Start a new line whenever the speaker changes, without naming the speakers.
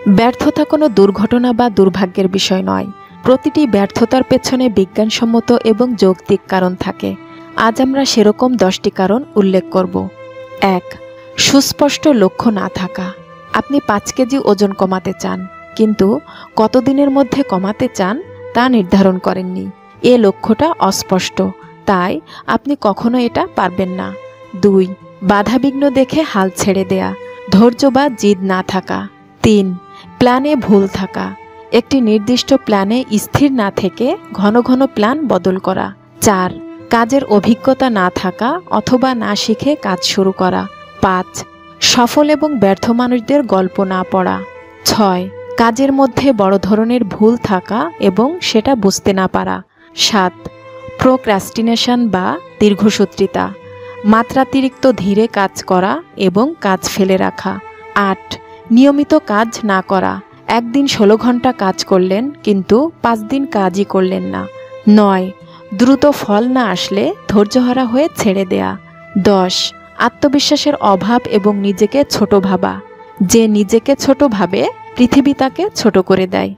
ব্যর্থতা কোনো দুর্ঘটনা বা দুর্ভাগ্যের বিষয় নয়। প্রতিটি ব্যর্থতার পেছনে বিজ্ঞানসম্মত এবং যৌক্তিক কারণ থাকে। আজ আমরা সেরকম 10টি কারণ উল্লেখ করব। 1. সুস্পষ্ট লক্ষ্য না থাকা। আপনি 5 কেজি ওজন কমাতে চান, কিন্তু কতদিনের মধ্যে কমাতে চান তা নির্ধারণ করেননি। এ লক্ষ্যটা অস্পষ্ট, তাই আপনি কখনো এটা পারবেন না। 2. বাধাবিঘ্ন দেখে হাল ছেড়ে দেয়া, ধৈর্য বা জিদ না থাকা। 3. প্ল্যানে ভুল থাকা। একটি নির্দিষ্ট প্ল্যানে স্থির না থেকে ঘন ঘন প্ল্যান বদল করা। 4. কাজের অভিজ্ঞতা না থাকা অথবা না শিখে কাজ শুরু করা। 5. সফল এবং ব্যর্থ মানুষদের গল্প না পড়া। 6. কাজের মধ্যে বড় ধরনের ভুল থাকা এবং সেটা বুঝতে না পারা। 7. প্রোক্রাস্টিনেশন বা দীর্ঘসূত্রিতা, মাত্রাতিরিক্ত ধীরে কাজ করা এবং কাজ ফেলে রাখা। 8. নিয়মিত কাজ না করা। একদিন 16 ঘন্টা কাজ করলেন, কিন্তু 5 দিন কাজই করলেন না। 9. দ্রুত ফল না আসলে ধৈর্যহারা হয়ে ছেড়ে দেয়া। 10. আত্মবিশ্বাসের অভাব এবং নিজেকে ছোট ভাবা। যে নিজেকে ছোট ভাবে, পৃথিবী তাকে ছোট করে দেয়।